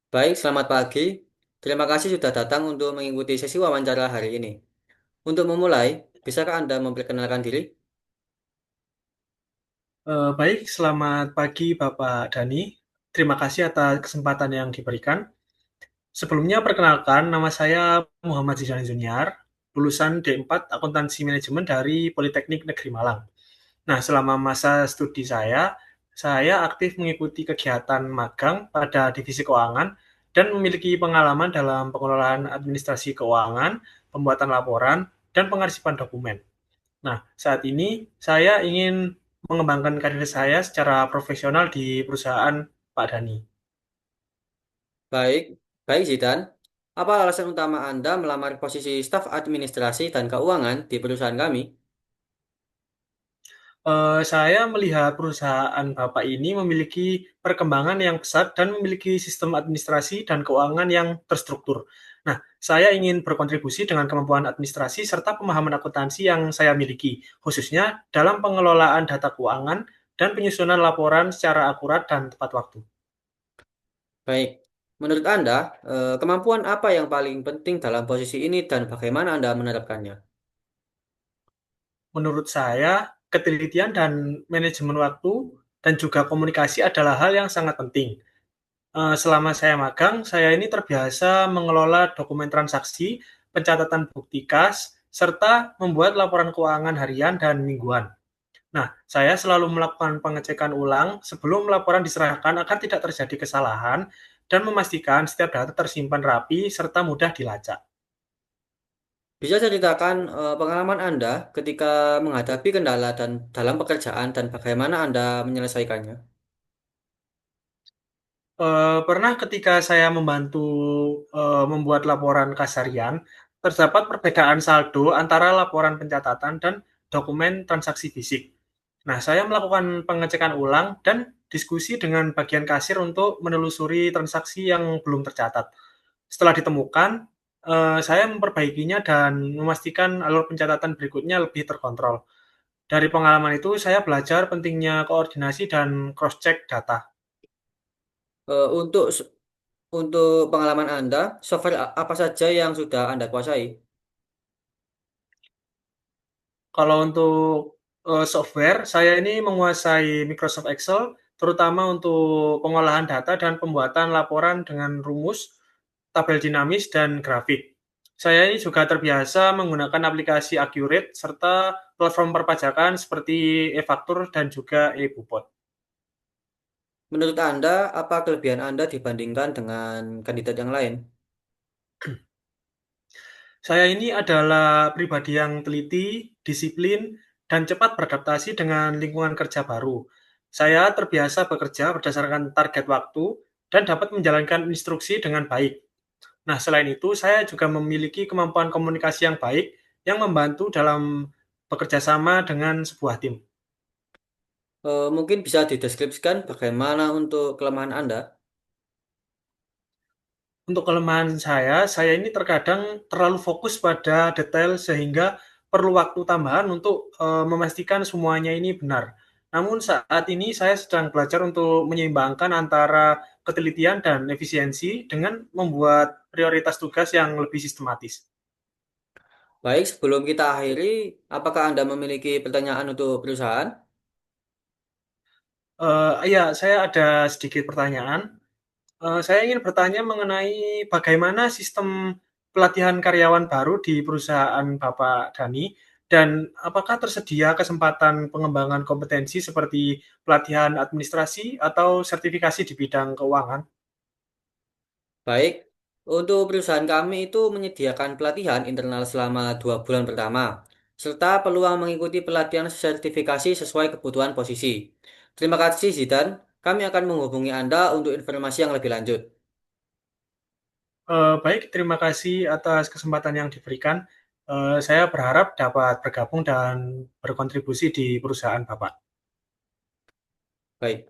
Baik, selamat pagi. Terima kasih sudah datang untuk mengikuti sesi wawancara hari ini. Untuk memulai, bisakah Anda memperkenalkan diri? Baik, selamat pagi Bapak Dani. Terima kasih atas kesempatan yang diberikan. Sebelumnya perkenalkan, nama saya Muhammad Zidane Junior, lulusan D4 Akuntansi Manajemen dari Politeknik Negeri Malang. Nah, selama masa studi saya aktif mengikuti kegiatan magang pada divisi keuangan dan memiliki pengalaman dalam pengelolaan administrasi keuangan, pembuatan laporan, dan pengarsipan dokumen. Nah, saat ini saya ingin mengembangkan karir saya secara profesional di perusahaan Pak Dani. Baik, baik Zidan. Apa alasan utama Anda melamar posisi staf administrasi dan keuangan di perusahaan kami? Saya melihat perusahaan Bapak ini memiliki perkembangan yang pesat dan memiliki sistem administrasi dan keuangan yang terstruktur. Nah, saya ingin berkontribusi dengan kemampuan administrasi serta pemahaman akuntansi yang saya miliki, khususnya dalam pengelolaan data keuangan dan penyusunan laporan secara akurat dan tepat waktu. Baik, menurut Anda, kemampuan apa yang paling penting dalam posisi ini dan bagaimana Anda menerapkannya? Menurut saya, ketelitian dan manajemen waktu dan juga komunikasi adalah hal yang sangat penting. Selama saya magang, saya ini terbiasa mengelola dokumen transaksi, pencatatan bukti kas, serta membuat laporan keuangan harian dan mingguan. Nah, saya selalu melakukan pengecekan ulang sebelum laporan diserahkan agar tidak terjadi kesalahan dan memastikan setiap data tersimpan rapi serta mudah dilacak. Bisa ceritakan pengalaman Anda ketika menghadapi kendala dan dalam pekerjaan dan bagaimana Anda menyelesaikannya? Pernah ketika saya membantu, membuat laporan kas harian, terdapat perbedaan saldo antara laporan pencatatan dan dokumen transaksi fisik. Nah, saya melakukan pengecekan ulang dan diskusi dengan bagian kasir untuk menelusuri transaksi yang belum tercatat. Setelah ditemukan, saya memperbaikinya dan memastikan alur pencatatan berikutnya lebih terkontrol. Dari pengalaman itu, saya belajar pentingnya koordinasi dan cross-check data. Eh, untuk untuk pengalaman Anda, software apa saja yang sudah Anda kuasai? Kalau untuk, software, saya ini menguasai Microsoft Excel, terutama untuk pengolahan data dan pembuatan laporan dengan rumus, tabel dinamis, dan grafik. Saya ini juga terbiasa menggunakan aplikasi Accurate serta platform perpajakan seperti e-faktur dan juga e-Bupot. Menurut Anda, apa kelebihan Anda dibandingkan dengan kandidat yang lain? Saya ini adalah pribadi yang teliti, disiplin, dan cepat beradaptasi dengan lingkungan kerja baru. Saya terbiasa bekerja berdasarkan target waktu dan dapat menjalankan instruksi dengan baik. Nah, selain itu, saya juga memiliki kemampuan komunikasi yang baik yang membantu dalam bekerja sama dengan sebuah tim. Mungkin bisa dideskripsikan bagaimana untuk kelemahan Anda? Untuk kelemahan saya ini terkadang terlalu fokus pada detail sehingga perlu waktu tambahan untuk memastikan semuanya ini benar. Namun saat ini saya sedang belajar untuk menyeimbangkan antara ketelitian dan efisiensi dengan membuat prioritas tugas yang lebih sistematis. Baik, sebelum kita akhiri, apakah Anda memiliki pertanyaan untuk perusahaan? Iya, saya ada sedikit pertanyaan. Saya ingin bertanya mengenai bagaimana sistem pelatihan karyawan baru di perusahaan Bapak Dani, dan apakah tersedia kesempatan pengembangan kompetensi seperti pelatihan administrasi atau sertifikasi di bidang keuangan? Baik, untuk perusahaan kami itu menyediakan pelatihan internal selama 2 bulan pertama, serta peluang mengikuti pelatihan sertifikasi sesuai kebutuhan posisi. Terima kasih, Zidan. Kami akan menghubungi Anda untuk informasi yang lebih lanjut. Baik, terima kasih atas kesempatan yang diberikan. Saya berharap dapat bergabung dan berkontribusi di perusahaan Bapak. Baik.